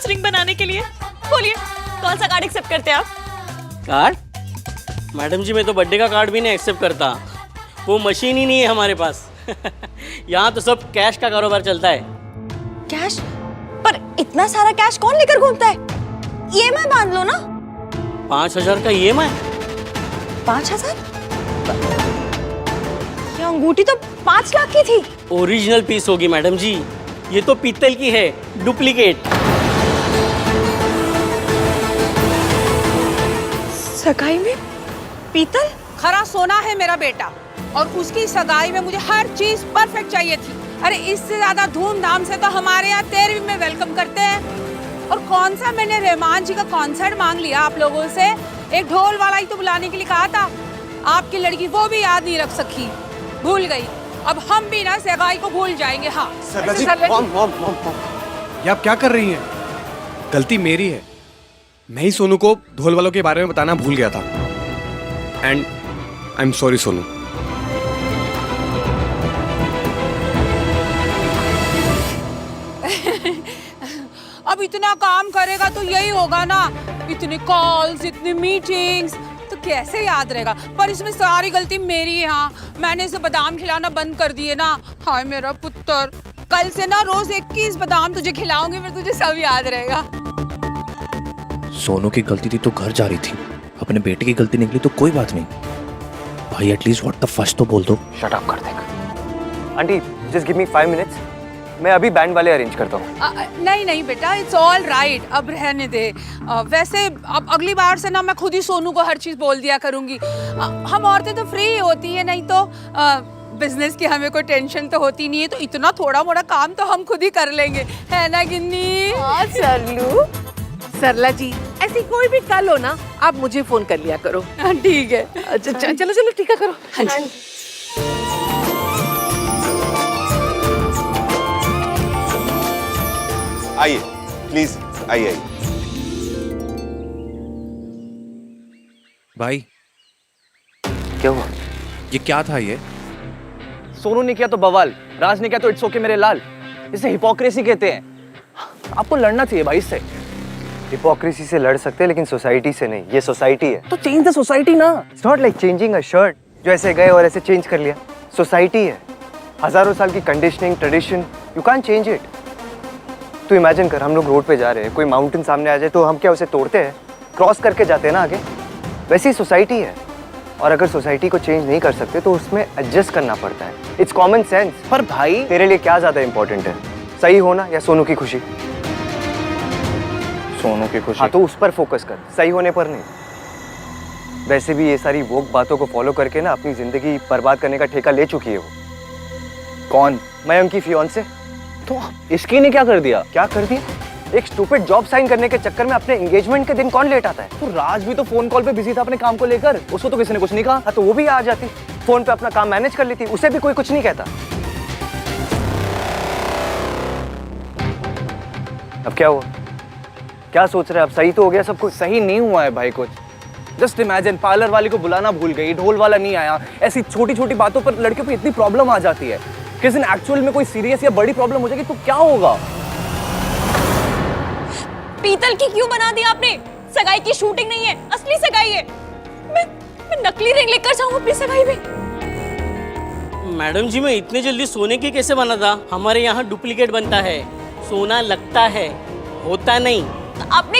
बस रिंग बनाने के लिए। बोलिए कौन सा कार्ड एक्सेप्ट करते हैं आप? कार्ड? मैडम जी, मैं तो बर्थडे का कार्ड भी नहीं एक्सेप्ट करता, वो मशीन ही नहीं है हमारे पास। यहाँ तो सब कैश का कारोबार चलता है। कैश? पर इतना सारा कैश कौन लेकर घूमता है? ईएमआई बांध लो ना। 5,000 का ईएमआई? 5,000? ये अंगूठी तो 5 लाख की थी। ओरिजिनल पीस होगी मैडम जी, ये तो पीतल की है, डुप्लीकेट। सगाई में पीतल? खरा सोना है मेरा बेटा, और उसकी सगाई में मुझे हर चीज परफेक्ट चाहिए थी। अरे इससे ज्यादा धूमधाम से तो हमारे यहाँ 13वीं में वेलकम करते हैं। और कौन सा मैंने रहमान जी का कॉन्सर्ट मांग लिया आप लोगों से, एक ढोल वाला ही तो बुलाने के लिए कहा था। आपकी लड़की वो भी याद नहीं रख सकी, भूल गई। अब हम भी ना सगाई को भूल जाएंगे। हाँ ये आप क्या कर रही हैं? गलती मेरी है, मैं ही सोनू को ढोल वालों के बारे में बताना भूल गया था। And I am sorry Sonu. अब इतना काम करेगा तो यही होगा ना, इतने कॉल्स, इतनी मीटिंग्स, तो कैसे याद रहेगा। पर इसमें सारी गलती मेरी है। हाँ, मैंने इसे बादाम खिलाना बंद कर दिए ना। हाय मेरा पुत्र, कल से ना रोज 21 बादाम तुझे खिलाऊंगी, फिर तुझे सब याद रहेगा। सोनू की गलती थी तो घर जा रही थी, अपने बेटे की गलती निकली तो कोई बात नहीं। भाई एटलीस्ट व्हाट द फर्स्ट तो बोल दो। शट अप कर देगा। Aunty just give me 5 minutes, मैं अभी बैंड वाले अरेंज करता हूँ। नहीं नहीं बेटा, इट्स ऑल राइट, अब रहने दे। वैसे अब अगली बार से ना मैं खुद ही सोनू को हर चीज बोल दिया करूंगी। हम औरतें तो फ्री होती है, नहीं तो बिजनेस की हमें कोई टेंशन तो होती नहीं है, तो इतना थोड़ा मोड़ा काम तो हम खुद ही कर लेंगे, है ना गिन्नी? हाँ सरलू, सरला जी, ऐसी कोई भी कल हो ना, आप मुझे फोन कर लिया करो। ठीक है। चलो चलो ठीक है, करो। हाँ जी। आइए प्लीज, आइए आइए। भाई क्या हुआ? ये क्या था? ये सोनू ने किया तो बवाल, राज ने किया तो इट्स ओके मेरे लाल। इसे हिपोक्रेसी कहते हैं। आपको लड़ना चाहिए भाई इससे। हिपोक्रेसी से लड़ सकते हैं लेकिन सोसाइटी से नहीं। ये सोसाइटी है तो चेंज द सोसाइटी ना। It's not like changing a shirt जो ऐसे गए और ऐसे चेंज कर लिया। सोसाइटी है, हजारों साल की conditioning, tradition, you can't change it. तो इमेजिन कर, हम लोग रोड पे जा रहे हैं, कोई माउंटेन सामने आ जाए तो हम क्या उसे तोड़ते हैं? क्रॉस करके जाते हैं ना आगे। वैसे ही सोसाइटी है, और अगर सोसाइटी को चेंज नहीं कर सकते तो उसमें एडजस्ट करना पड़ता है। It's common sense. पर भाई तेरे लिए क्या ज्यादा इंपॉर्टेंट है, सही होना या सोनू की खुशी? सोनू की खुशी। हाँ तो उस पर फोकस कर, सही होने पर नहीं। वैसे भी ये सारी वोक बातों को फॉलो करके ना अपनी जिंदगी बर्बाद करने का ठेका ले चुकी है वो। कौन? मयंक की फियांसे। तो इसकी ने क्या कर दिया? क्या कर दिया? एक स्टूपिड जॉब साइन करने के चक्कर में अपने एंगेजमेंट के दिन कौन लेट आता है? तो राज भी तो फोन कॉल पे बिजी था अपने काम को लेकर, उसको तो किसी ने कुछ नहीं कहा। तो वो भी आ जाती, फोन पे अपना काम मैनेज कर लेती, उसे भी कोई कुछ नहीं कहता। अब क्या हुआ? क्या सोच रहे हैं? अब सही तो हो गया सब कुछ? सही नहीं हुआ है भाई कुछ। जस्ट इमेजिन, पार्लर वाली को बुलाना भूल गई, ढोल वाला नहीं आया। ऐसी छोटी छोटी बातों पर लड़कियों को इतनी प्रॉब्लम आ जाती है। किसी दिन एक्चुअल में कोई सीरियस या बड़ी प्रॉब्लम हो जाएगी तो क्या होगा? पीतल की क्यों बना दी आपने? सगाई की शूटिंग नहीं है, असली सगाई है। मैं नकली रिंग लेकर जाऊं अपनी सगाई में? मैडम जी, मैं इतने जल्दी सोने की कैसे बना था? हमारे यहाँ डुप्लीकेट बनता है, सोना लगता है, होता नहीं। तो आपने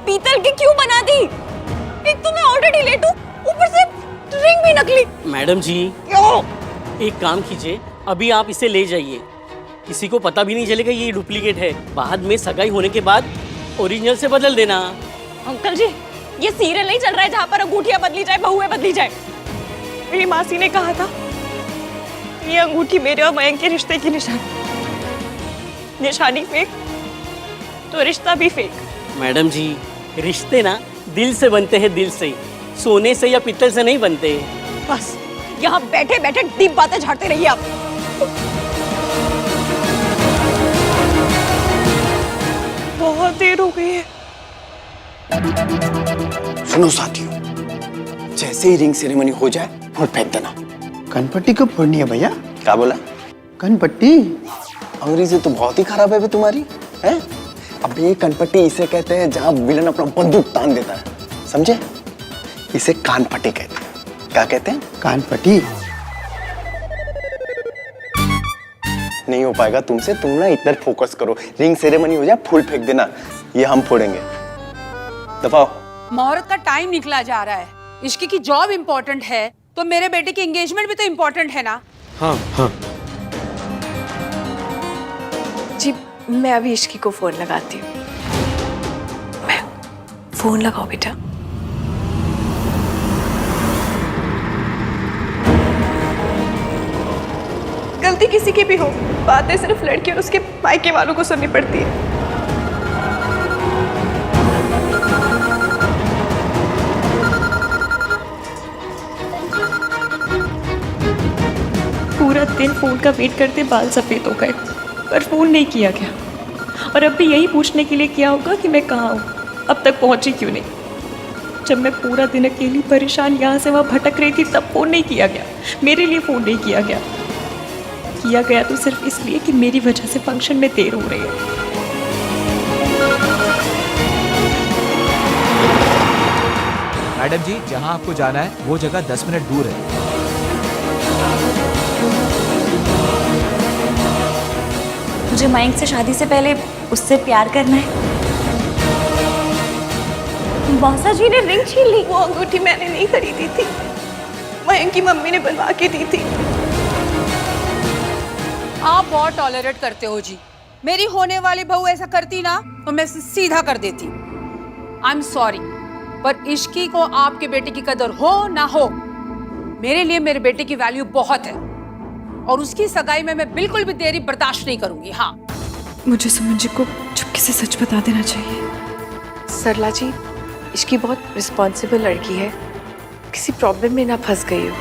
पीतल की क्यों बना दी? एक तो मैं ऑलरेडी लेट हूँ, ऊपर से रिंग भी नकली। मैडम जी एक काम कीजिए, अभी आप इसे ले जाइए, किसी को पता भी नहीं चलेगा ये डुप्लीकेट है। बाद में सगाई होने के बाद ओरिजिनल से बदल देना। अंकल जी, ये सीरियल नहीं चल रहा है जहाँ पर अंगूठियां बदली जाए, बहुएं बदली जाए। मेरी मासी ने कहा था ये अंगूठी मेरे और मयंक के रिश्ते की निशानी। निशानी फेक तो रिश्ता भी फेक। मैडम जी, रिश्ते ना दिल से बनते हैं, दिल से, सोने से या पीतल से नहीं बनते। बस यहाँ बैठे बैठे डीप बातें झाड़ते रहिए आप। बहुत देर हो गई है। सुनो साथियों, जैसे ही रिंग सेरेमनी हो जाए और फेंक देना। कनपट्टी कब फोड़नी है भैया? क्या बोला? कनपट्टी? अंग्रेजी तो बहुत ही खराब है तुम्हारी, हैं? अब ये कनपट्टी इसे कहते हैं जहां विलन अपना बंदूक तान देता है, समझे? इसे कानपट्टी कहते हैं। क्या कहते हैं? कानपट्टी। नहीं हो पाएगा तुमसे, तुम ना इधर फोकस करो। रिंग सेरेमनी हो जाए, फूल फेंक देना, ये हम फोड़ेंगे। दबाओ। मुहूर्त का टाइम निकला जा रहा है। इश्की की जॉब इम्पोर्टेंट है तो मेरे बेटे की एंगेजमेंट भी तो इम्पोर्टेंट है ना। हाँ हाँ। जी मैं अभी इश्की को फोन लगाती हूँ। मैं फोन लगाओ बेटा। गलती किसी की भी हो, बातें सिर्फ लड़की और उसके मायके वालों को सुननी पड़ती है। पूरा दिन फोन का वेट करते बाल सफेद हो गए, पर फोन नहीं किया गया। और अब भी यही पूछने के लिए किया होगा कि मैं कहाँ हूँ, अब तक पहुँची क्यों नहीं। जब मैं पूरा दिन अकेली परेशान यहाँ से वहाँ भटक रही थी तब फोन नहीं किया गया, मेरे लिए फोन नहीं किया गया। किया गया तो सिर्फ इसलिए कि मेरी वजह से फंक्शन में देर हो रही है। मैडम जी, जहां आपको जाना है वो जगह 10 मिनट दूर है। मुझे मयंक से शादी से पहले उससे प्यार करना है। मौसा जी ने रिंग छीन ली। वो अंगूठी मैंने नहीं खरीदी थी, मयंक की मम्मी ने बनवा के दी थी। आप बहुत टॉलरेट करते हो जी। मेरी होने वाली बहू ऐसा करती ना तो मैं इसे सीधा कर देती। आई एम सॉरी, पर इश्की को आपके बेटे की कदर हो ना हो, मेरे लिए मेरे बेटे की वैल्यू बहुत है और उसकी सगाई में मैं बिल्कुल भी देरी बर्दाश्त नहीं करूंगी। हाँ, मुझे सुमन जी को चुपके से सच बता देना चाहिए। सरला जी, इश्की बहुत रिस्पॉन्सिबल लड़की है, किसी प्रॉब्लम में ना फंस गई हो।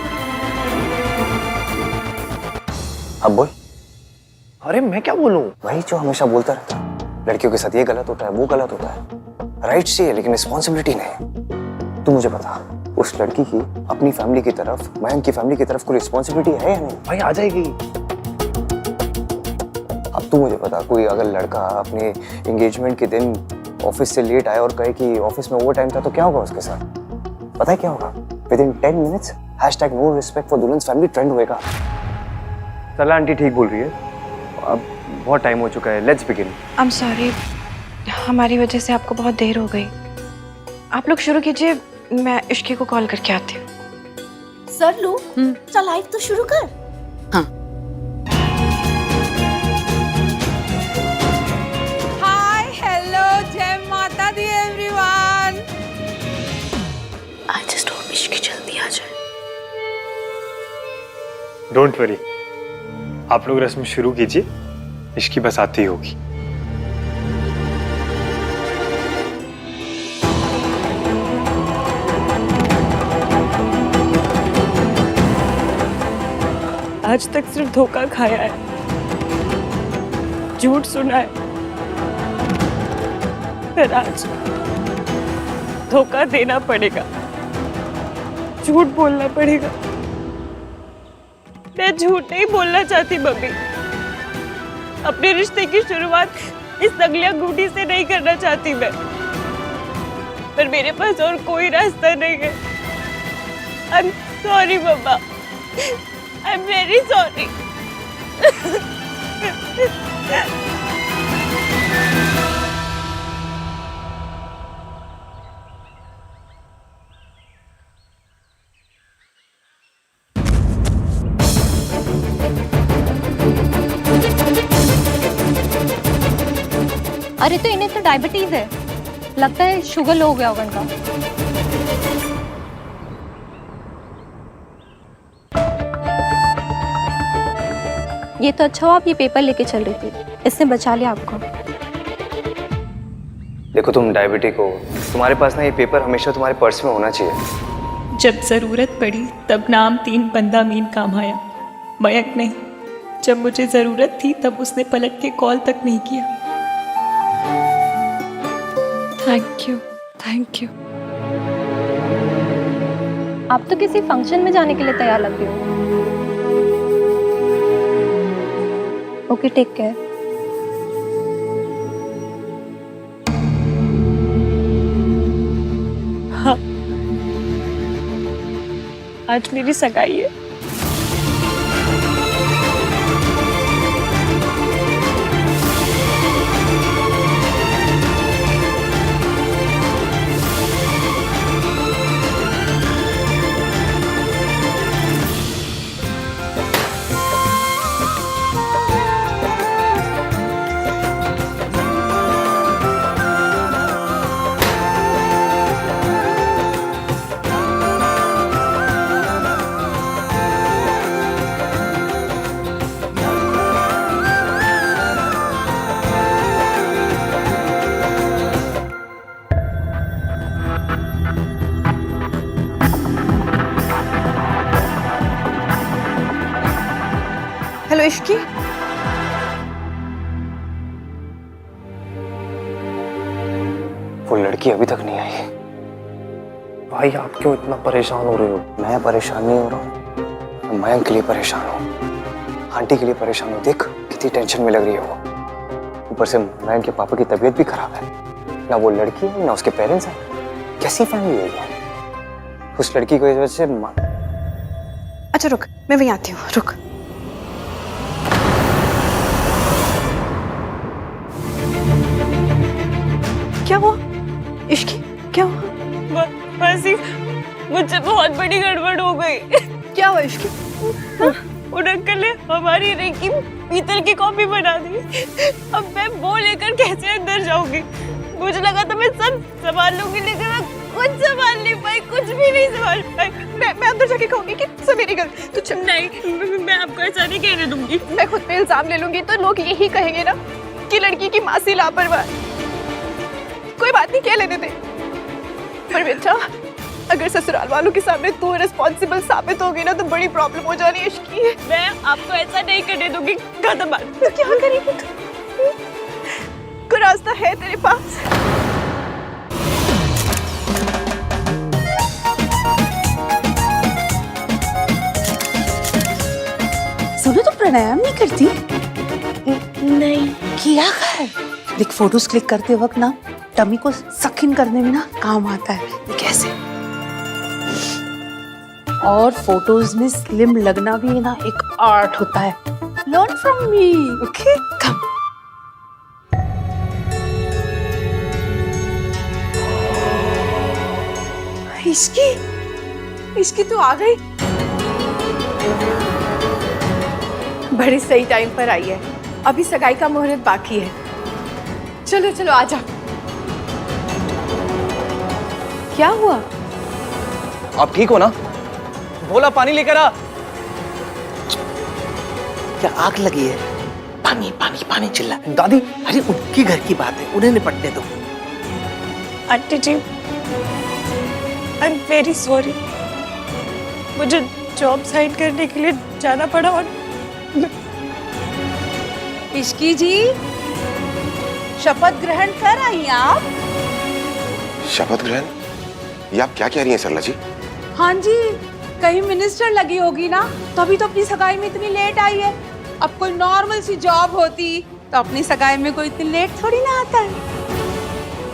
अब बोल। अरे मैं क्या बोलूं? वही जो हमेशा बोलता रहता है, लड़कियों के साथ ये गलत होता है, वो गलत होता है। राइट्स चाहिए लेकिन रिस्पॉन्सिबिलिटी नहीं। तू मुझे बता, उस लड़की की अपनी फैमिली की तरफ, मयंक की फैमिली की तरफ कोई रिस्पॉन्सिबिलिटी है या नहीं? भाई आ जाएगी। अब तू मुझे बता, कोई अगर लड़का अपने एंगेजमेंट के दिन ऑफिस से लेट आया और कहे कि ऑफिस में ओवर टाइम था तो क्या होगा उसके साथ? पता है क्या होगा? Within 10 minutes #no respect for दुल्हन फैमिली ट्रेंड होएगा। सरला आंटी ठीक बोल रही है, अब बहुत टाइम हो चुका है, let's begin. I am sorry, हमारी वजह से आपको बहुत देर हो गई। आप लोग शुरू कीजिए, मैं इश्की को कॉल करके आती हूँ। सर लू, चल लाइव तो शुरू कर। हाँ। हाय, हेलो, जय माता दी everyone. I just hope Ishqi जल्दी आ जाए। डोंट वरी, आप लोग रस्म शुरू कीजिए, इश्की बस आती ही होगी। आज तक सिर्फ धोखा खाया है, झूठ सुना है, पर आज धोखा देना पड़ेगा, झूठ बोलना पड़ेगा। मैं झूठ नहीं बोलना चाहती मम्मी, अपने रिश्ते की शुरुआत इस नकली अंगूठी से नहीं करना चाहती मैं, पर मेरे पास और कोई रास्ता नहीं है। आई एम सॉरी मम्मा, आई एम वेरी सॉरी। अरे तो इन्हें तो डायबिटीज है, लगता है शुगर लो हो गया होगा इनका। ये तो अच्छा हो आप ये पेपर लेके चल रही थी, इसने बचा लिया आपको। देखो तुम डायबिटिक हो, तुम्हारे पास ना ये पेपर हमेशा तुम्हारे पर्स में होना चाहिए। जब जरूरत पड़ी तब नाम 3 बंदा मीन काम आया, मयंक नहीं। जब मुझे जरूरत थी तब उसने पलट के कॉल तक नहीं किया। Thank you, thank you. आप तो किसी फंक्शन में जाने के लिए तैयार लग रही हो। Okay, take care. आज मेरी सगाई है। हेलो इश्की, वो लड़की अभी तक नहीं आई। भाई आप क्यों इतना परेशान हो रहे हो? मैं परेशान नहीं हो रहा हूँ, मयंक के लिए परेशान हूँ, आंटी के लिए परेशान हूँ। देख कितनी टेंशन में लग रही है वो। ऊपर से मयंक के पापा की तबीयत भी खराब है। ना वो लड़की है ना उसके पेरेंट्स हैं। कैसी फैमिली है ये? उस लड़की की वजह से अच्छा रुक, मैं वहीं आती हूँ, रुक। क्या हुआ इश्की, क्या हुआ? मासी, मुझसे बहुत बड़ी गड़बड़ हो गई। क्या हुआ इश्की? उन अंकल ने हमारी रिंग की पीतल की कॉपी बना दी। अब मैं वो लेकर कैसे अंदर जाऊंगी? मुझे लगा था मैं सब संभाल लूंगी, लेकिन मैं कुछ संभाल नहीं पाई, कुछ भी नहीं संभाल पाई। मैं अंदर जाके कहूंगी कि सब मेरी गलती। तू चल। नहीं, मैं आपको ऐसा नहीं कहने दूंगी। मैं खुद पे इल्जाम ले लूंगी तो लोग यही कहेंगे ना कि लड़की की मासी लापरवाह। कोई बात नहीं, कह लेने दे। पर बेटा, अगर ससुराल वालों के सामने तू रिस्पॉन्सिबल साबित होगी ना तो बड़ी प्रॉब्लम हो जानी है इश्की। मैं आपको ऐसा नहीं करने दूंगी। खत्म बात। तो क्या करेगी तू? कोई रास्ता है तेरे पास? सुनो, तो प्राणायाम नहीं करती? नहीं किया कर। देख, फोटोज क्लिक करते वक्त ना टमी को सकिन करने में ना काम आता है। ये कैसे? और फोटोज में स्लिम लगना भी ना एक आर्ट होता है। Learn from me, okay? Come. Ishqi तू आ गई। बड़ी सही टाइम पर आई है। अभी सगाई का मुहूर्त बाकी है। चलो चलो आजा। क्या हुआ? आप ठीक हो ना? बोला पानी लेकर आ। क्या आग लगी है? पानी पानी पानी चिल्ला। दादी, अरे उनकी घर की बात है, उन्हें निपटने दो। Aunty ji, I am very sorry. मुझे जॉब साइन करने के लिए जाना पड़ा। और इश्की जी, शपथ ग्रहण कर आई आप? शपथ ग्रहण? ये आप क्या कह रही हैं सरला जी? हाँ जी, कहीं मिनिस्टर लगी होगी ना, तभी तो अपनी सगाई में इतनी लेट आई है। अब कोई नॉर्मल सी जॉब होती तो अपनी सगाई में कोई इतनी लेट थोड़ी ना आता है।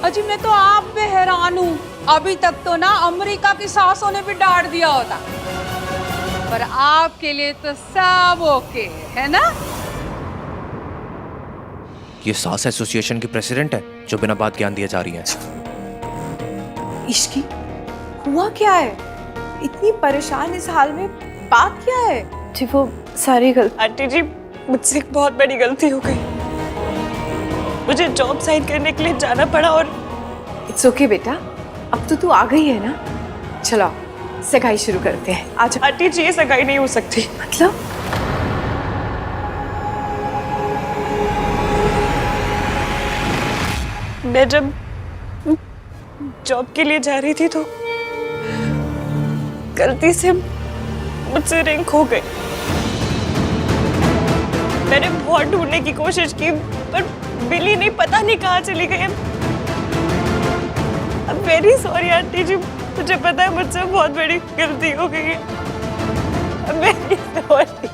अजी मैं तो आप पे हैरान हूँ। अभी तक तो ना अमेरिका की सासों ने भी डांट दिया होता, पर आपके लिए तो सब ओके है ना? ये सास एसोसिएशन की प्रेसिडेंट है जो बिना बात ज्ञान दिए जा रही है। इश्की, हुआ क्या है? इतनी परेशान इस हाल में, बात क्या है? जी वो सारी गलती। आंटी जी, मुझसे एक बहुत बड़ी गलती हो गई। मुझे जॉब साइन करने के लिए जाना पड़ा। और इट्स ओके बेटा, अब तो तू आ गई है ना। चलो सगाई शुरू करते हैं। आज आंटी जी, ये सगाई नहीं हो सकती। मतलब? मैं जब जॉब के लिए जा रही थी तो गलती से मुझसे रिंग खो गई। मैंने बहुत ढूंढने की कोशिश की, पर बिली नहीं, पता नहीं कहाँ चली गई। I'm very sorry आंटी जी, मुझे पता है मुझसे बहुत बड़ी गलती हो गई है। I'm very sorry।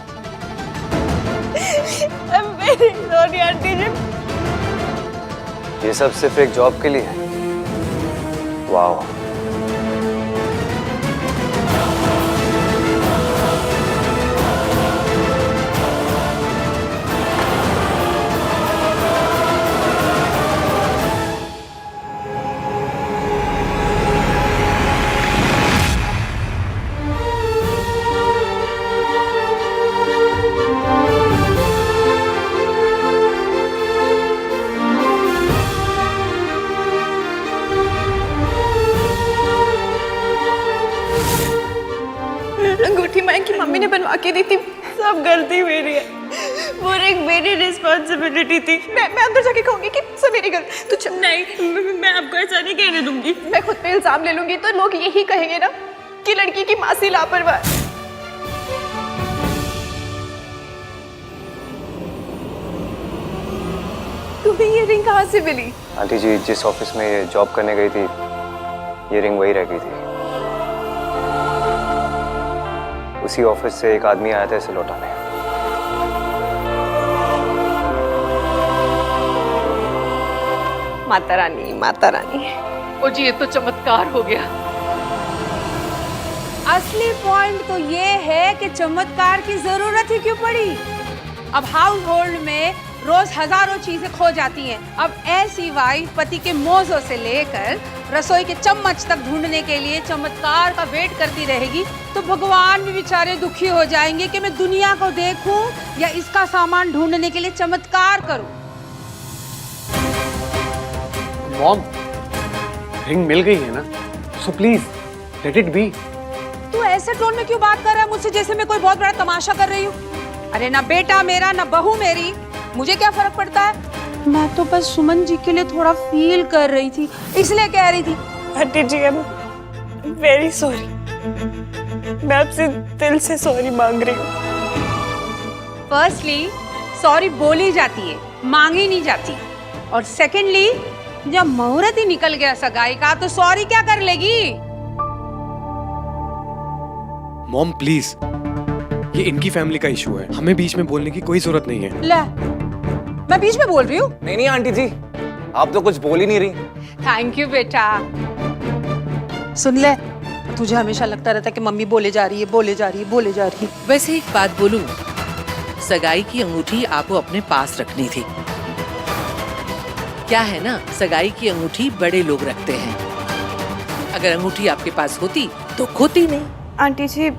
I'm very sorry aunty ji. ये सब सिर्फ एक जॉब के लिए है? वाह। मम्मी ने बनवा के दी थी। सब गलती मेरी है, वो एक मेरी रिस्पॉन्सिबिलिटी थी। मैं अंदर जाके कहूंगी कि सब मेरी गलती। तू चल। नहीं, मैं आपको ऐसा नहीं कहने दूंगी। मैं खुद पे इल्जाम ले लूंगी तो लोग यही कहेंगे ना कि लड़की की मासी लापरवाह है। तुम्हें ये रिंग कहाँ से मिली? आंटी जी जिस ऑफिस में ये जॉब करने गई थी ये रिंग वही रह गई थी। उसी ऑफिस से एक आदमी आया था इसे लौटाने। माता रानी, माता रानी। ओ जी ये तो चमत्कार हो गया। असली पॉइंट तो ये है कि चमत्कार की जरूरत ही क्यों पड़ी। अब हाउस होल्ड में रोज हजारों चीजें खो जाती हैं। अब ऐसी वाइफ पति के मोज़ों से लेकर रसोई के चम्मच तक ढूंढने के लिए चमत्कार का वेट करती रहेगी तो भगवान भी बेचारे दुखी हो जाएंगे कि मैं दुनिया को देखूं या इसका सामान ढूंढने के लिए चमत्कार करूं। मॉम, रिंग मिल गई है ना, so please let it be. तू ऐसे टोन में क्यों बात कर रहा है मुझसे जैसे मैं कोई बहुत बड़ा तमाशा कर रही हूँ? अरे ना बेटा मेरा ना बहू मेरी, मुझे क्या फर्क पड़ता है? मैं तो बस सुमन जी के लिए थोड़ा फील कर रही थी इसलिए कह रही थी। Aunty ji, I am very sorry. मैं आपसे दिल से सॉरी मांग रही हूँ। फर्स्टली सॉरी बोली जाती है, मांगी नहीं जाती। और सेकेंडली जब मुहूर्त ही निकल गया सगाई का तो सॉरी क्या कर लेगी? मॉम प्लीज, ये इनकी फैमिली का इशू है, हमें बीच में बोलने की कोई जरूरत नहीं है। ले, मैं बीच में बोल रही हूँ? नहीं आंटी जी, आप तो कुछ बोल ही नहीं रही। थैंक यू बेटा। सुन ले, तुझे हमेशा लगता रहता कि मम्मी बोले जा रही है, बोले जा रही है, बोले जा रही है। वैसे एक बात बोलूं, सगाई की अंगूठी आपको अपने पास रखनी थी। क्या है ना, सगाई की अंगूठी बड़े लोग रखते हैं। अगर अंगूठी आपके पास होती तो खोती नहीं। आंटी जी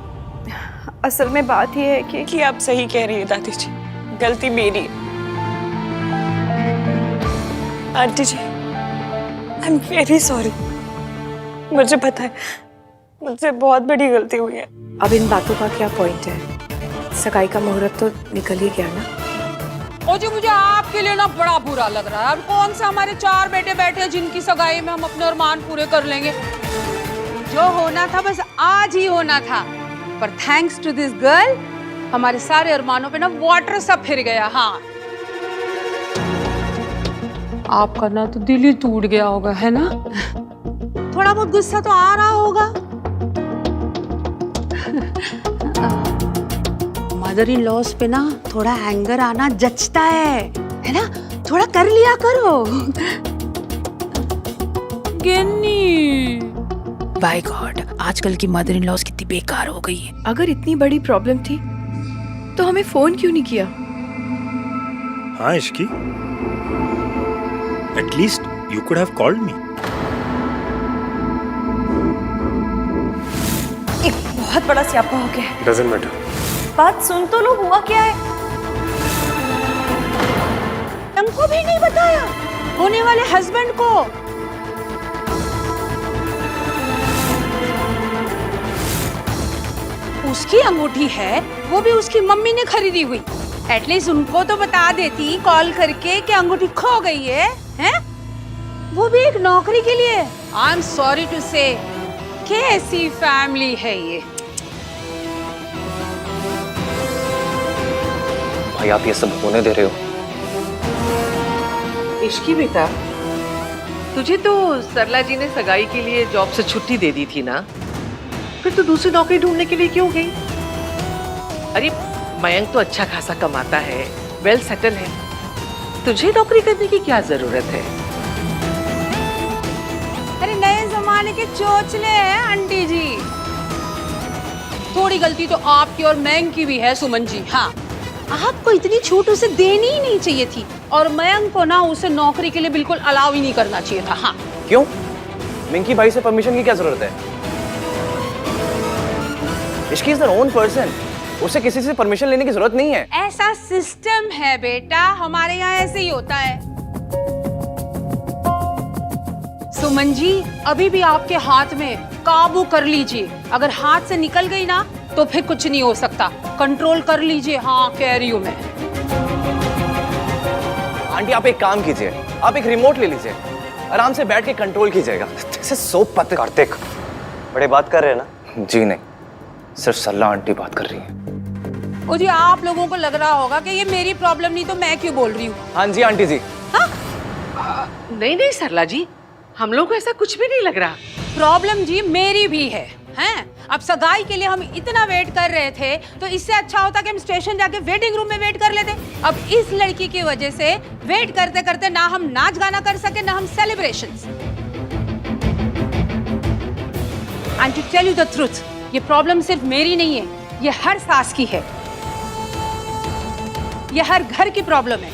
असल में बात ये है कि आप सही कह रही है दादी जी, गलती मेरी है। Aunty ji, I am very sorry. मुझे पता है मुझसे बहुत बड़ी गलती हुई है। अब इन बातों का क्या पॉइंट है? सगाई का मुहूर्त तो निकल ही गया ना। ओ जी मुझे आपके लिए ना बड़ा बुरा लग रहा है। अब कौन सा हमारे 4 बेटे बैठे हैं जिनकी सगाई में हम अपने अरमान पूरे कर लेंगे। जो होना था बस आज ही होना था, पर थैंक्स टू दिस गर्ल हमारे सारे अरमानों पे ना वाटर सा फिर गया। हाँ, आपका ना तो दिल ही टूट गया होगा, है ना? थोड़ा बहुत गुस्सा तो आ रहा होगा। मदर इन लॉस पे ना थोड़ा एंगर आना जचता है ना? थोड़ा कर लिया करो। गिन्नी, बाय गॉड, आजकल की मदर इन लॉस कितनी बेकार हो गई है। अगर इतनी बड़ी प्रॉब्लम थी तो हमें फोन क्यों नहीं किया? हाँ Ishki, at least you could have called me. एक बहुत बड़ा स्यापा हो गया है। Doesn't matter. बात सुन तो लो, हुआ क्या है? हमको भी नहीं बताया, होने वाले हस्बैंड को। उसकी अंगूठी है, वो भी उसकी मम्मी ने खरीदी हुई। एटलीस्ट उनको तो बता देती कॉल करके कि अंगूठी खो गई है, हैं? वो भी एक नौकरी के लिए। आई एम सॉरी टू से, कैसी फैमिली है ये। भाई आप ये सब होने दे रहे हो? इश्की बेटा, तुझे तो सरला जी ने सगाई के लिए जॉब से छुट्टी दे दी थी ना, फिर तू दूसरी नौकरी ढूंढने के लिए क्यों गई? अरे मयंक तो अच्छा खासा कमाता है, वेल सेटल है, तुझे नौकरी करने की क्या जरूरत है? अरे नए जमाने के चोचले हैं आंटी जी। थोड़ी गलती तो आपकी और मयंक की भी है सुमन जी। हाँ, आपको इतनी छूट उसे देनी ही नहीं चाहिए थी, और मयंक को ना उसे नौकरी के लिए बिल्कुल अलाउ ही नहीं करना चाहिए था। हाँ, क्यों? मिंकी भाई से परमिशन की क्या जरूरत है? Ishki is their own person, उसे किसी से परमिशन लेने की जरूरत नहीं है। ऐसा सिस्टम है बेटा, हमारे यहाँ ऐसे ही होता है। सुमन जी, अभी भी आपके हाथ में काबू कर लीजिए। अगर हाथ से निकल गई ना तो तो फिर कुछ नहीं हो सकता। कंट्रोल कर लीजिए। हाँ, कह रही हूँ मैं। आंटी आप एक काम कीजिए, आप एक रिमोट ले लीजिए, आराम से बैठ के कंट्रोल कीजिएगा। जैसे सो पते। कार्तिक, बड़े बात कर रहे हैं ना? जी नहीं, सिर्फ सरला आंटी बात कर रही हैं। ओ जी, आप लोगों को लग रहा होगा कि ये मेरी प्रॉब्लम नहीं तो मैं क्यों बोल रही हूँ। हाँ जी आंटी जी। नहीं नहीं सरला जी, हम लोग को ऐसा कुछ भी नहीं लग रहा। प्रॉब्लम जी मेरी भी है, हैं? अब सगाई के लिए हम इतना वेट कर रहे थे तो इससे अच्छा होता कि हम स्टेशन जाके वेटिंग रूम में वेट कर लेते। अब इस लड़की की वजह से वेट करते करते ना हम नाच गाना कर सके ना हम celebrations. And to tell you the truth, ये प्रॉब्लम सिर्फ मेरी नहीं है, ये हर सास की है, ये हर घर की प्रॉब्लम है।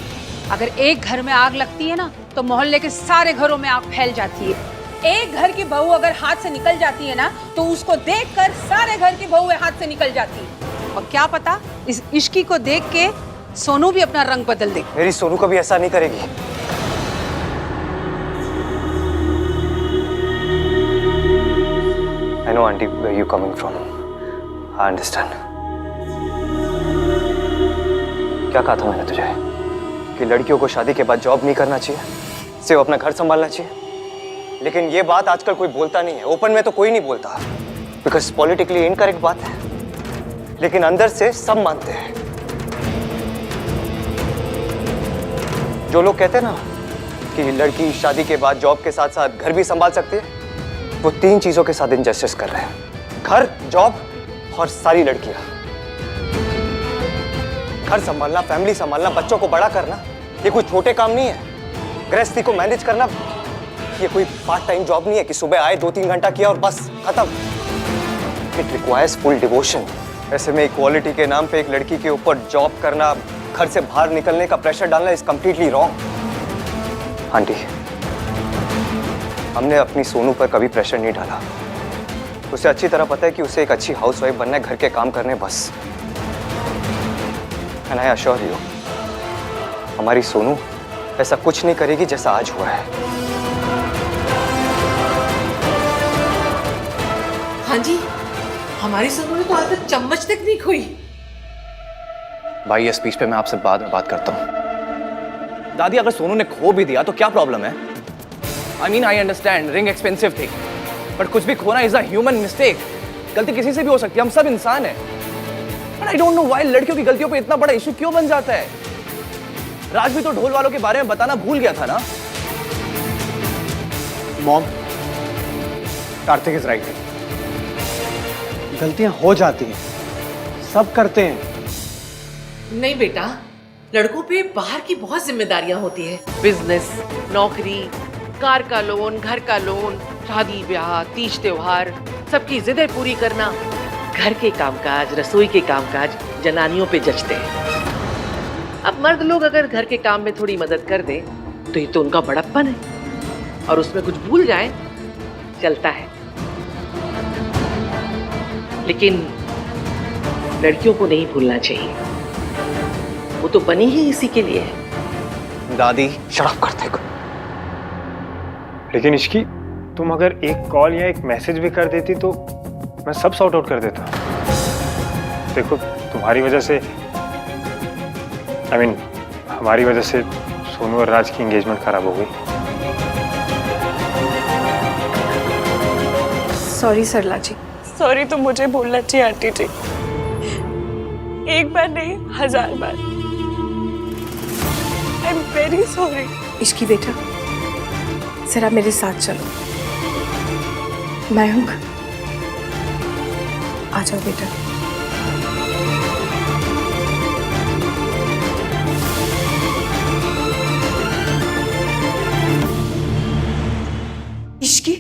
अगर एक घर में आग लगती है ना तो मोहल्ले के सारे घरों में आग फैल जाती है। एक घर की बहू अगर हाथ से निकल जाती है ना तो उसको देखकर सारे घर की बहुएं हाथ से निकल जाती है। और क्या पता इस इश्की को देख के सोनू भी अपना रंग बदल दे। मेरी सोनू कभी ऐसा नहीं करेगी। I know auntie where you coming from. I understand. क्या कहा था मैंने तुझे कि लड़कियों को शादी के बाद जॉब नहीं करना चाहिए, सिर्फ अपना घर संभालना चाहिए। लेकिन ये बात आजकल कोई बोलता नहीं है, ओपन में तो कोई नहीं बोलता, बिकॉज पॉलिटिकली इनकरेक्ट बात है, लेकिन अंदर से सब मानते हैं। जो लोग कहते हैं ना कि लड़की शादी के बाद जॉब के साथ साथ घर भी संभाल सकती है, वो तीन चीजों के साथ इनजस्टिस कर रहे हैं: घर, जॉब और सारी लड़कियां। घर संभालना, फैमिली संभालना, बच्चों को बड़ा करना, ये कोई छोटे काम नहीं है। गृहस्थी को मैनेज करना ये कोई पार्ट टाइम जॉब नहीं है कि सुबह आए 2-3 घंटा किया और बस खत्म। It requires full devotion. ऐसे में इक्वालिटी के नाम पे एक लड़की के ऊपर जॉब करना, घर से बाहर निकलने का प्रेशर डालना इज कंप्लीटली रॉन्ग। आंटी, हमने अपनी सोनू पर कभी प्रेशर नहीं डाला। उसे अच्छी तरह पता है कि उसे एक अच्छी हाउसवाइफ बनना है, घर के काम करने बस। एंड आई अश्योर यू, हमारी सोनू ऐसा कुछ नहीं करेगी जैसा आज हुआ है। हाँ जी, हमारी सोनू ने तो आज तक चम्मच तक नहीं खोई। भाई ये स्पीच पे मैं आपसे बाद में बात करता हूँ। दादी, अगर सोनू ने खो भी दिया तो क्या प्रॉब्लम है? I mean I understand ring expensive थी, बट कुछ भी खोना इज अ ह्यूमन मिस्टेक। गलती किसी से भी हो सकती है, हम सब इंसान हैं। But I don't know why लड़कियों की गलतियों पे इतना बड़ा इशू क्यों बन जाता है। राज भी तो ढोल वालों के बारे में बताना भूल गया था ना। Mom, Kartik is right. गलतियां हो जाती हैं, सब करते हैं। नहीं बेटा, लड़कों पे बाहर की बहुत जिम्मेदारियां होती है। बिजनेस, नौकरी, कार का लोन, घर का लोन, शादी ब्याह, तीज त्योहार, सबकी जिदें पूरी करना। घर के कामकाज, रसोई के कामकाज जनानियों पे जचते हैं। अब मर्द लोग अगर घर के काम में थोड़ी मदद कर दें तो ये तो उनका बड़प्पन है, और उसमें कुछ भूल जाएं चलता है। लेकिन लड़कियों को नहीं भूलना चाहिए, वो तो बनी ही इसी के लिए है। दादी शराब करते को। लेकिन इसकी तुम अगर एक कॉल या एक मैसेज भी कर देती तो मैं सब सॉर्ट आउट कर देता। देखो तुम्हारी वजह से, I mean, हमारी वजह से सोनू और राज की एंगेजमेंट खराब हो गई। सॉरी सरला जी। सॉरी तो मुझे बोलना चाहिए आंटी जी, एक बार नहीं 1000 बार। I am very sorry. Ishqi बेटा, जरा मेरे साथ चलो। मयंक, आ जाओ बेटा। इश्की,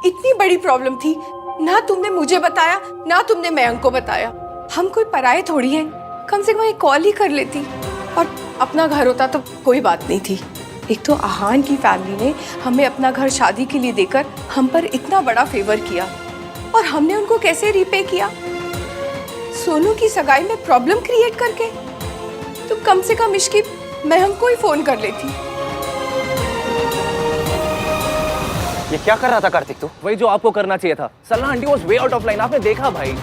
इतनी बड़ी प्रॉब्लम थी, ना तुमने मुझे बताया ना तुमने मयंक को बताया। हम कोई पराये थोड़ी हैं, कम से कम एक कॉल ही कर लेती, और अपना घर होता तो कोई बात नहीं थी। एक तो आहान की फैमिली ने हमें अपना घर शादी के लिए देकर हम पर इतना बड़ा फेवर किया, और हमने उनको कैसे रीपे किया? सोनू की सगाई में प्रॉब्लम क्रिएट करके। तो कम से कम इश्की मयंक को ही फोन कर लेती। ये क्या कर रहा था कार्तिक तू? वही जो आपको करना चाहिए था। सलना aunty was way out of line. आपने देखा भाई,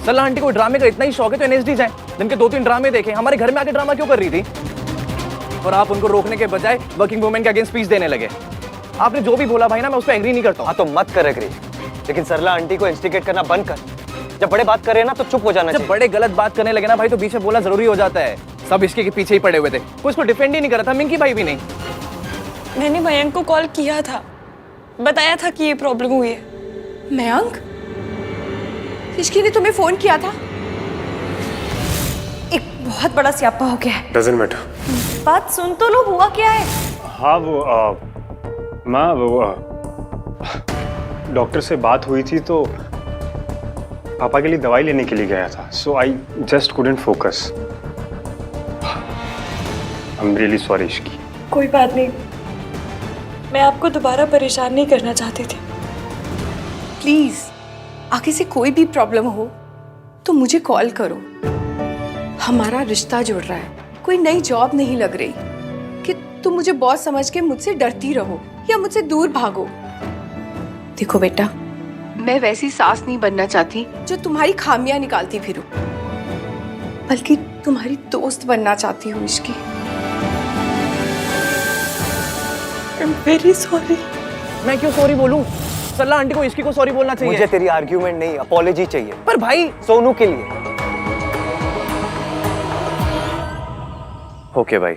सरला आंटी को ड्रामे का इतना ही शौक है तो एनएसडी जाए, दिन के 2-3 ड्रामे देखे। हमारे घर में आके ड्रामा क्यों कर रही थी? और आप उनको रोकने के बजाय वर्किंग वुमेन के अगेंस्ट स्पीच देने लगे। आपने जो भी बोला भाई ना, मैं उस पर एग्री नहीं करता हूँ। हाँ तो मत कर एग्री, लेकिन सरला आंटी को इंस्टिगेट करना बंद कर। जब बड़े बात कर रहे हैं ना तो चुप हो जाना चाहिए। जब बड़े गलत बात करने लगे ना भाई तो बीच में बोलना जरूरी हो जाता है। सब इसके पीछे ही पड़े हुए थे, कोई इसको डिफेंड ही नहीं कर रहा था, मिंकी भाई भी नहीं। मैंने मयंक को कॉल किया था, बताया था कि ये प्रॉब्लम हुई है। मयंक, इश्की ने तुम्हें फोन किया था? एक बहुत बड़ा स्यापा हो गया है। Doesn't matter. बात सुन तो लो, हुआ क्या है? हाँ वो माँ वो डॉक्टर से बात हुई थी तो पापा के लिए दवाई लेने के लिए गया था, so I just couldn't focus. I am really sorry Ishqi. कोई बात नहीं, मैं आपको दोबारा परेशान नहीं करना चाहती थी। प्लीज आगे से कोई भी प्रॉब्लम हो तो मुझे कॉल करो। हमारा रिश्ता जुड़ रहा है, कोई नई जॉब नहीं लग रही कि तुम मुझे बॉस समझ के मुझसे डरती रहो या मुझसे दूर भागो। देखो बेटा, मैं वैसी सास नहीं बनना चाहती जो तुम्हारी खामियां निकालती फिरूं, बल्कि तुम्हारी दोस्त बनना चाहती हूँ इसकी। I'm very sorry। मैं क्यों सॉरी बोलूं? सरला आंटी को इसकी को सॉरी बोलना चाहिए। मुझे तेरी आर्ग्यूमेंट नहीं, अपॉलॉजी चाहिए। पर भाई सोनू के लिए। ओके भाई।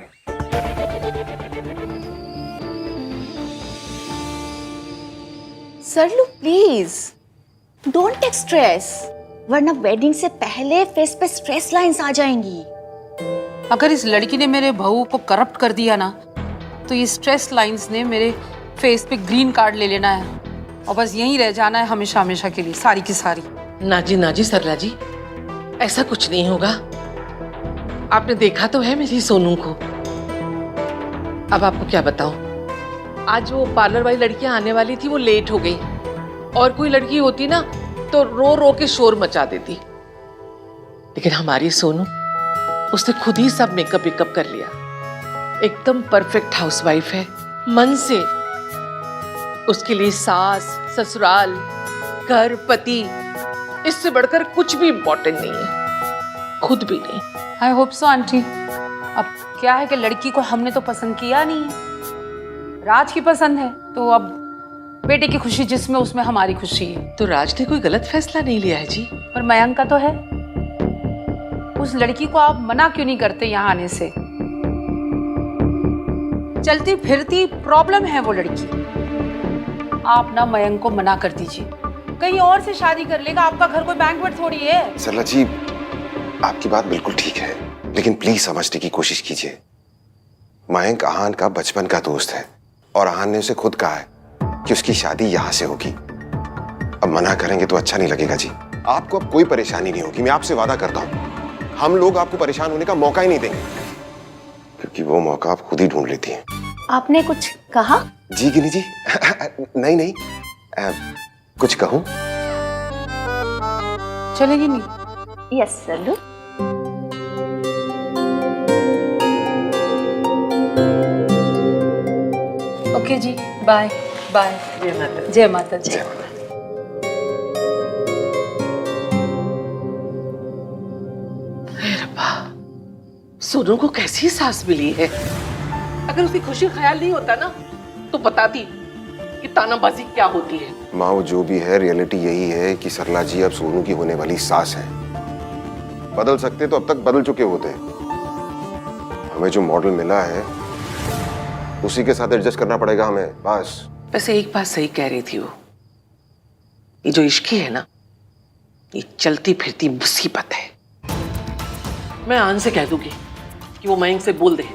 सरलू प्लीज डोंट टेक स्ट्रेस, वरना वेडिंग से पहले फेस पे स्ट्रेस लाइंस आ जाएंगी। अगर इस लड़की ने मेरे बहू को करप्ट कर दिया ना तो ये स्ट्रेस लाइंस ने मेरे फेस पे ग्रीन कार्ड ले लेना है और बस यहीं रह जाना है हमेशा हमेशा के लिए, सारी की सारी। ना जी सरला जी, ऐसा कुछ नहीं होगा। आपने देखा तो है मेरी सोनू को। अब आपको क्या बताऊं, आज वो पार्लर वाली लड़कियां आने वाली थी, वो लेट हो गई। और कोई लड़की होती ना तो रो रो के शोर मचा देती, लेकिन हमारी सोनू, उसने खुद ही सब मेकअप वेकअप कर लिया। एकदम परफेक्ट हाउसवाइफ है मन से। उसके लिए सास, ससुराल, घर, पति, इससे बढ़कर कुछ भी इम्पोर्टेंट नहीं है, खुद भी नहीं। I hope so aunty. अब क्या है कि लड़की को हमने तो पसंद किया नहीं, राज की पसंद है, तो अब बेटे की खुशी जिसमें उसमें हमारी खुशी है। तो राज ने कोई गलत फैसला नहीं लिया है जी। पर मयंक का तो है। उस लड़की को आप मना क्यों नहीं करते यहाँ आने से? चलती फिरती प्रॉब्लम है वो लड़की। आप ना मयंक को मना कर दीजिए, कहीं और से शादी कर लेगा। आपका घर कोई बैंक्वेट थोड़ी है। सरला जी, आपकी बात बिल्कुल ठीक है, लेकिन प्लीज समझने की कोशिश कीजिए। मयंक आहान का बचपन का दोस्त है और आहान ने उसे खुद कहा है कि उसकी शादी यहाँ से होगी। अब मना करेंगे तो अच्छा नहीं लगेगा जी। आपको अब कोई परेशानी नहीं होगी, मैं आपसे वादा करता हूँ। हम लोग आपको परेशान होने का मौका ही नहीं देंगे, क्योंकि वो मौका आप खुद ही ढूंढ लेती हैं। आपने कुछ कहा? जी गिनी जी नहीं कुछ कहूँ? चलेगी नहीं? यस सरलू। ओके जी, बाय बाय। जय माता। जय माता। जय सोनू को कैसी सास मिली है। अगर उसकी खुशी ख्याल नहीं होता ना तो बताती कि तानाबाजी क्या होती है। माँ, वो जो भी है, रियलिटी यही है कि सरला जी अब सोनू की होने वाली सास है। बदल सकते तो अब तक बदल चुके होते। हमें जो मॉडल मिला है उसी के साथ एडजस्ट करना पड़ेगा हमें, बस। वैसे एक बात सही कह रही थी वो, ये जो इश्की है ना, ये चलती फिरती मुसीबत है। मैं आन से कह दूंगी कि वो मयंक से बोल दे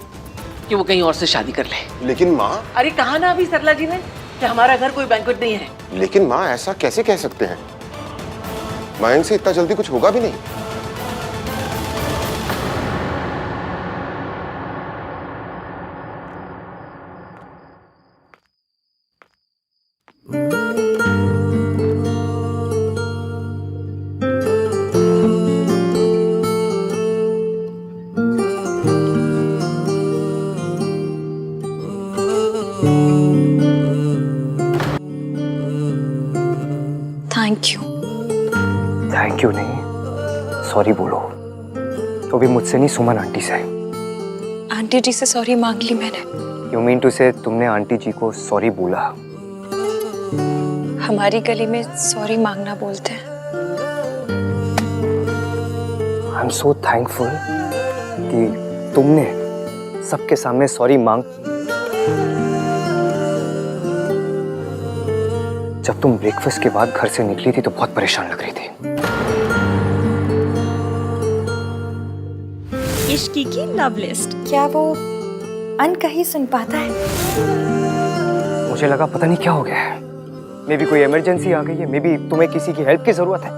कि वो कहीं और से शादी कर ले। लेकिन माँ। अरे कहा ना अभी सरला जी ने कि हमारा घर कोई बैंक्वेट नहीं है। लेकिन माँ, ऐसा कैसे कह सकते हैं? मयंक से इतना जल्दी कुछ होगा भी नहीं। Thank you. थैंक यू नहीं, सॉरी बोलो, तो भी मुझसे नहीं, सुमन आंटी से। आंटी जी से सॉरी मांग ली मैंने। यू मीन टू से तुमने आंटी जी को सॉरी बोला? हमारी गली में सॉरी मांगना बोलते हैं। आई एम सो थैंकफुल कि तुमने सबके सामने सॉरी मांग। जब तुम ब्रेकफास्ट के बाद घर से निकली थी तो बहुत परेशान लग रही थी। इश्की की लव लिस्ट। क्या वो अनकही सुन पाता है? मुझे लगा पता नहीं क्या हो गया है, मे बी कोई इमरजेंसी आ गई है, मे बी तुम्हें किसी की हेल्प की जरूरत है,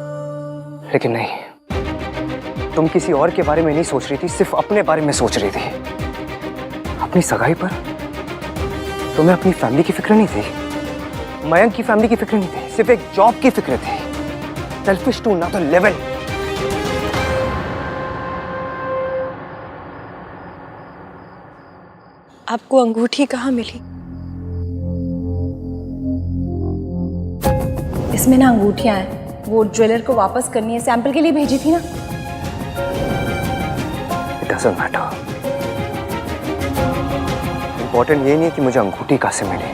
लेकिन नहीं, तुम किसी और के बारे में नहीं सोच रही थी, सिर्फ अपने बारे में सोच रही थी। अपनी सगाई पर तुम्हें अपनी फैमिली की फिक्र नहीं थी, मयंक की फैमिली की फिक्र नहीं थी, सिर्फ एक जॉब की फिक्र थी। Selfish to another level. आपको अंगूठी कहाँ मिली? इसमें ना अंगूठियां हैं, वो ज्वेलर को वापस करनी है, सैंपल के लिए भेजी थी ना। It doesn't matter. Important ये नहीं है कि मुझे अंगूठी कहाँ से मिली,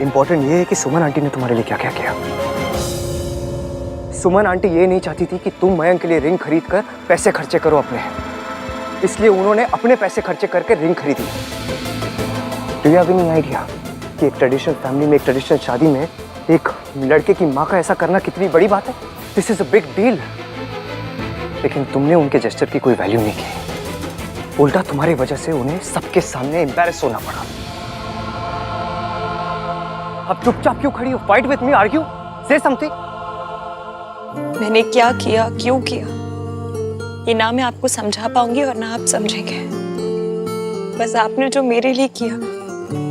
इंपॉर्टेंट ये है कि सुमन आंटी ने तुम्हारे लिए क्या क्या किया। सुमन आंटी ये नहीं चाहती थी कि तुम मयंक के लिए रिंग खरीद कर पैसे खर्चे करो अपने, इसलिए उन्होंने अपने पैसे खर्चे करके रिंग खरीदी। Do you have any idea कि एक ट्रेडिशनल फैमिली में, एक ट्रेडिशनल शादी में एक लड़के की माँ का ऐसा करना कितनी बड़ी बात है? This is a big deal. लेकिन तुमने उनके जेस्चर की कोई वैल्यू नहीं की, उल्टा तुम्हारी वजह से उन्हें सबके सामने एम्बैरेस होना पड़ा। अब चुपचाप क्यों खड़ी हो? फाइट विथ मी, आर्ग्यू, से समथिंग। मैंने क्या किया, क्यों किया, ये ना मैं आपको समझा पाऊंगी और ना आप समझेंगे। बस आपने जो मेरे लिए किया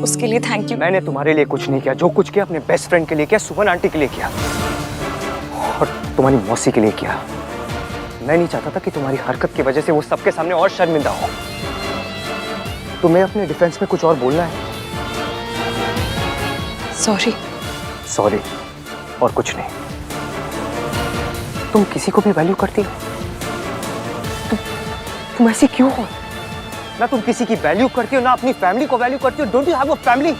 उसके लिए थैंक यू। मैंने तुम्हारे लिए कुछ नहीं किया, जो कुछ किया अपने बेस्ट फ्रेंड के लिए किया, सुमन आंटी के लिए किया और तुम्हारी मौसी के लिए किया। मैं नहीं चाहता था कि तुम्हारी हरकत की वजह से वो सबके सामने और शर्मिंदा हो। तुम्हें अपने डिफेंस में कुछ और बोलना है? सॉरी। सॉरी और कुछ नहीं। तुम किसी को भी वैल्यू करती हो? तुम ऐसी क्यों हो? ना तुम किसी की वैल्यू करती हो, ना अपनी फैमिली को वैल्यू करती हो। Don't you have a family?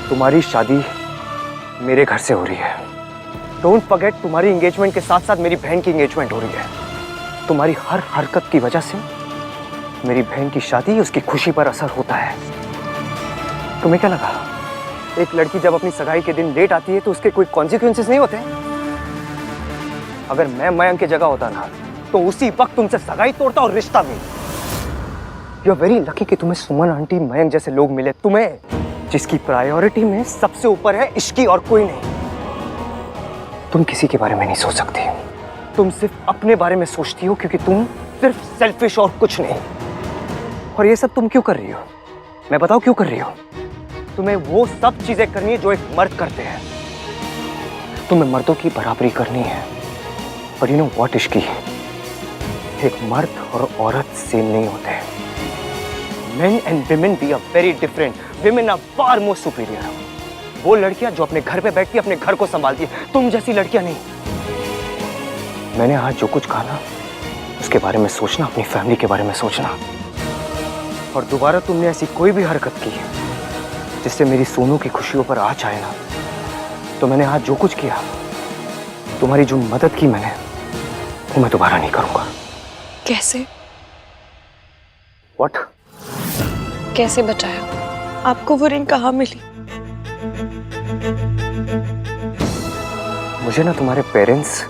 तुम्हारी शादी मेरे घर से हो रही है। डोंट फॉरगेट, तुम्हारी एंगेजमेंट के साथ साथ मेरी बहन की एंगेजमेंट हो रही है। तुम्हारी हर हरकत की वजह से मेरी बहन की शादी, उसकी खुशी पर असर होता है। तुम्हें क्या लगा, एक लड़की जब अपनी सगाई के दिन लेट आती है तो उसके कोई कॉन्सिक्वेंसेस नहीं होते? अगर मैं मयंक की जगह होता ना तो उसी वक्त तुमसे सगाई तोड़ता और रिश्ता भी। यू आर वेरी लकी कि तुम्हें सुमन आंटी, मयंक जैसे लोग मिले, तुम्हें जिसकी प्रायोरिटी में सबसे ऊपर है इश्की और कोई नहीं। तुम किसी के बारे में नहीं सोच सकती, तुम सिर्फ अपने बारे में सोचती हो, क्योंकि तुम सिर्फ सेल्फिश और कुछ नहीं। और ये सब तुम क्यों कर रही हो? मैं बताऊं क्यों कर रही हो? तुम्हें वो सब चीजें करनी है जो एक मर्द करते हैं। तुम्हें मर्दों की बराबरी करनी है। और यू नो व्हाट इश्की, एक मर्द और औरत सेम नहीं होते। Men and women we are very different. Women are far more superior. वो लड़कियां जो अपने घर पे बैठती अपने घर को संभालती है, तुम जैसी लड़कियां नहीं। मैंने आज जो कुछ कहा ना, उसके बारे में सोचना, अपनी फैमिली के बारे में सोचना। और दोबारा तुमने ऐसी कोई भी हरकत की जिससे मेरी सोनू की खुशियों पर आँच आए ना, तो मैंने आज जो कुछ किया, तुम्हारी जो मदद की मैंने, वो मैं दोबारा नहीं करूंगा। कैसे? What? कैसे बचाया? आपको वो रिंग कहाँ मिली? मुझे ना तुम्हारे पेरेंट्स,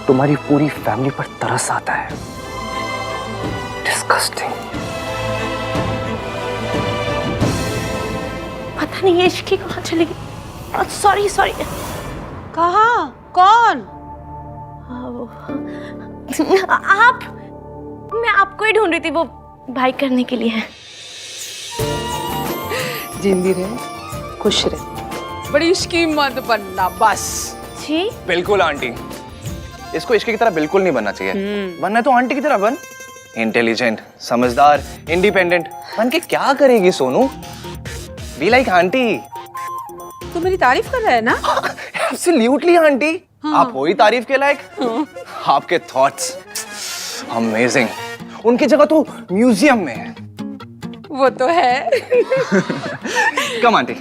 तुम्हारी पूरी फैमिली पर तरस आता है। डिस्गस्टिंग। पता नहीं ये इश्की कहाँ चली गई। Sorry sorry. कहाँ? कौन? आप, मैं आपको ही ढूंढ रही थी, वो भाई करने के लिए। जिंदी रहे, खुश रहे, बड़ी इश्की मत बनना बस। जी बिल्कुल आंटी, इसको इश्की की तरह बिल्कुल नहीं बनना चाहिए। बनना तो आंटी की तरह बन, इंटेलिजेंट, समझदार, इंडिपेंडेंट। बन के क्या करेगी सोनू? Be like aunty. तू मेरी तारीफ कर रहा है ना? एब्सोल्युटली आंटी, आप हो ही तारीफ के लायक। आपके थॉट्स अमेजिंग। उनकी जगह तो म्यूजियम में है। वो तो है। कम आंटी।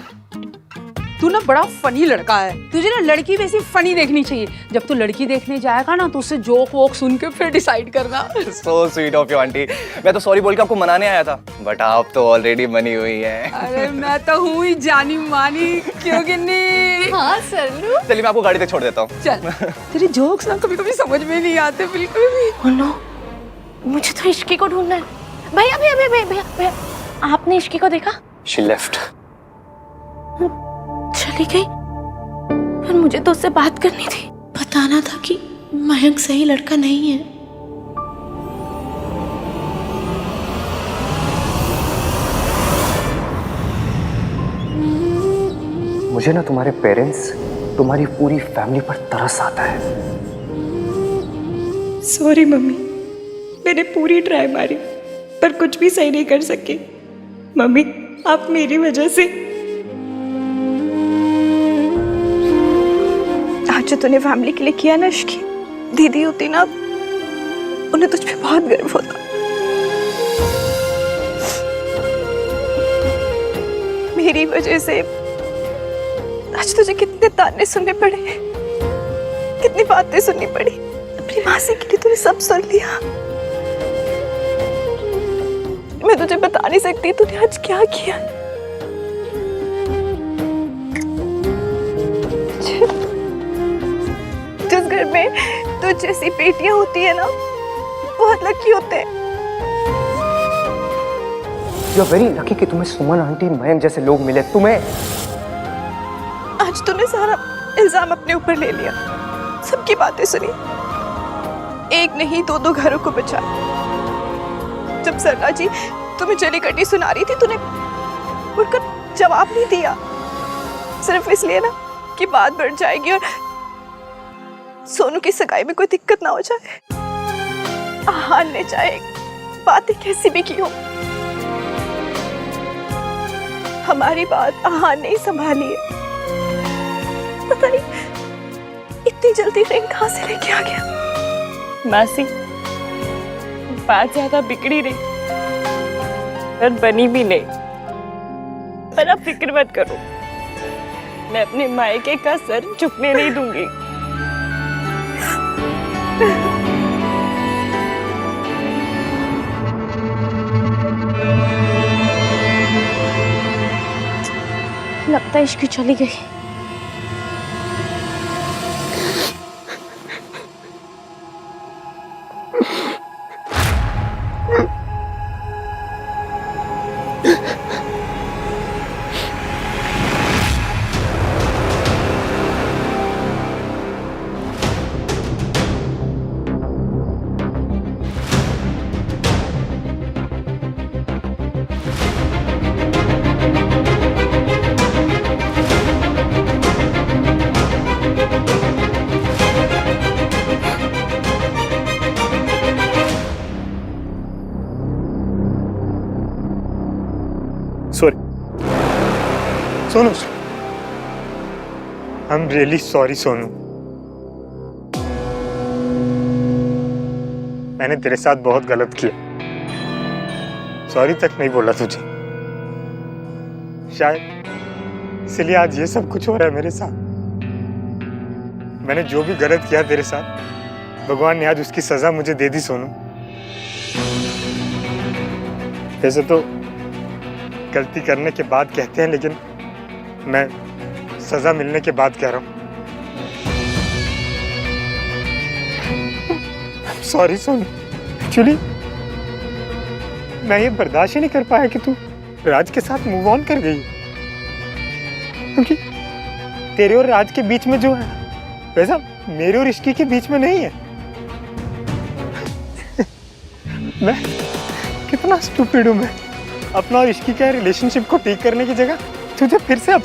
तू ना बड़ा फनी लड़का है, तुझे ना लड़की वैसी फनी देखनी चाहिए। जब तू लड़की देखने जाएगा ना तो उससे जोक वोक सुन के फिर डिसाइड करना। So sweet of you aunty. मैं तो सॉरी बोल के आपको मनाने आया था, बट आप तो ऑलरेडी बनी हुई हैं। अरे मैं तो हूँ ही जानी मानी, क्यों गिन्नी? हाँ सल्लू। चलिए मैं आपको गाड़ी तक छोड़ देता हूँ। चल। तेरे जोक्स ना कभी कभी समझ में नहीं आते बिल्कुल भी। Oh no, मुझे तो इश्की को ढूंढना है। भैया भैया भैया भैया भैया, आपने इश्की को देखा? She left. चली गई। पर मुझे तो उससे बात करनी थी, बताना था कि मयंक सही लड़का नहीं है। मुझे ना तुम्हारे पेरेंट्स, तुम्हारी पूरी फैमिली पर तरस आता है। सॉरी मम्मी, मैंने पूरी ट्राई मारी पर कुछ भी सही नहीं कर सकी। मम्मी आप मेरी वजह से आज जो तूने फैमिली के लिए किया ना इश्की, दीदी होती ना उन्हें तुझ पे बहुत गर्व होता। मेरी वजह से आज तुझे कितने ताने सुनने पड़े, कितनी बातें सुननी पड़ी। अपनी मासी के लिए तूने सब सुन लिया। मैं तुझे बता नहीं सकती तूने आज क्या किया। जिस घर में तुझ जैसी बेटियां होती है ना, बहुत लकी होते हैं। यू आर वेरी लकी कि तुम्हें सुमन आंटी, मयंक जैसे लोग मिले। तुम्हें आज तूने सारा इल्जाम अपने ऊपर ले लिया, सबकी बातें सुनी, एक नहीं दो घरों को बचाया। जब सरला जी तुम्हें जली कटी सुना रही थी, तूने उड़कर जवाब नहीं दिया, सिर्फ इसलिए ना कि बात बढ़ जाएगी और सोनू की सगाई में कोई दिक्कत ना हो जाए। आहान ने चाहे बातें कैसी भी की हो, हमारी बात आहान ने संभाली है। पता नहीं इतनी जल्दी रिंग कहां से लेके आ गया। मासी बात ज्यादा बिगड़ी नहीं पर बनी भी नहीं। पर अब फिक्र मत करो, मैं अपने मायके का सर झुकने नहीं दूंगी। लगता है इश्की चली गई। सोनू, आई एम रियली सॉरी सोनू। मैंने तेरे साथ बहुत गलत किया। सॉरी तक नहीं बोला तुझे, शायद इसलिए आज ये सब कुछ हो रहा है मेरे साथ। मैंने जो भी गलत किया तेरे साथ, भगवान ने आज उसकी सजा मुझे दे दी सोनू। वैसे तो गलती करने के बाद कहते हैं, लेकिन मैं सजा मिलने के बाद कह रहा हूँ। सॉरी सोनू, एक्चुअली मैं ये बर्दाश्त ही नहीं कर पाया कि तू राज के साथ मूव ऑन कर गई, क्योंकि तेरे और राज के बीच में जो है वैसा मेरे और इश्की के बीच में नहीं है। मैं कितना स्टूपिड हूँ। मैं अपना और इश्की का रिलेशनशिप को ठीक करने की जगह तुझे फिर से अब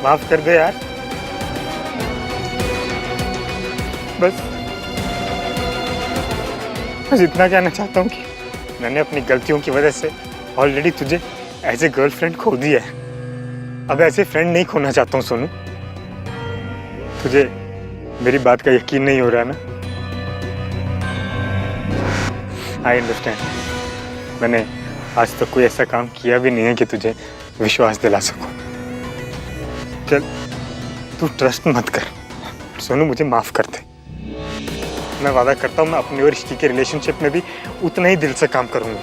माफ कर दे यार। बस इतना कहना चाहता हूँ कि मैंने अपनी गलतियों की वजह से ऑलरेडी तुझे एज ए गर्लफ्रेंड खो दिया है। अब ऐसे फ्रेंड नहीं खोना चाहता हूँ सोनू। तुझे मेरी बात का यकीन नहीं हो रहा ना? I understand. मैंने आज तक कोई ऐसा काम किया भी नहीं है कि तुझे विश्वास दिला सकूं। चल तू ट्रस्ट मत कर। सोनू मुझे माफ कर दे। मैं वादा करता हूँ मैं अपनी और ऋषि के रिलेशनशिप में भी उतना ही दिल से काम करूँगा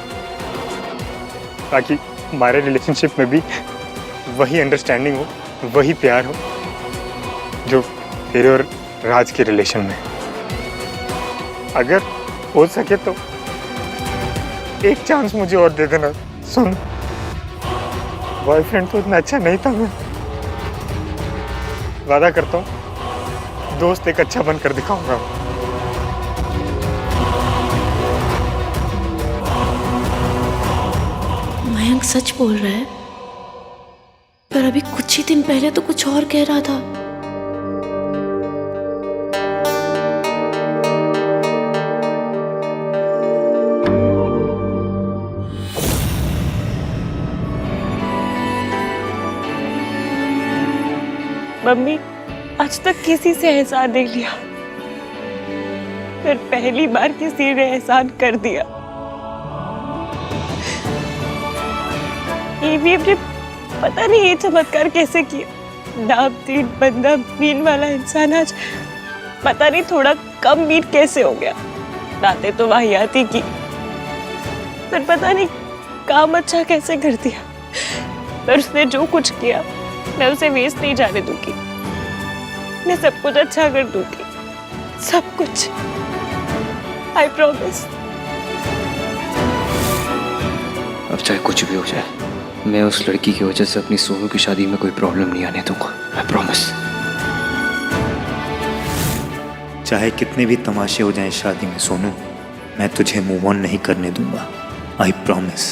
ताकि हमारे रिलेशनशिप में भी वही अंडरस्टैंडिंग हो, वही प्यार हो जो तेरे और राज के रिलेशन में। अगर हो सके तो एक चांस मुझे और दे देना। सुन, बॉयफ्रेंड तो इतना अच्छा नहीं था मैं। वादा करता हूँ दोस्त एक अच्छा बनकर दिखाऊंगा। मयंक सच बोल रहा है, पर अभी कुछ ही दिन पहले तो कुछ और कह रहा था। मम्मी आज तक किसी से एहसान नहीं लिया, फिर पहली बार किसी ने एहसान कर दिया। ये भी अपने पता नहीं ये चमत्कार कैसे किया। नामदीन बंदा मीन वाला इंसान आज पता नहीं थोड़ा कम मीन कैसे हो गया। बातें तो वाहियाती की, फिर पता नहीं काम अच्छा कैसे कर दिया। पर उसने जो कुछ किया मैं उसे वेस्ट नहीं जाने दूंगी। मैं सब कुछ अच्छा कर दूंगी, सब कुछ। I promise. अब चाहे कुछ भी हो जाए, मैं उस लड़की की वजह से अपनी सोनू की शादी में कोई प्रॉब्लम नहीं आने दूंगा। I promise. चाहे कितने भी तमाशे हो जाएं शादी में सोनू, मैं तुझे मूव ऑन नहीं करने दूंगा। I promise.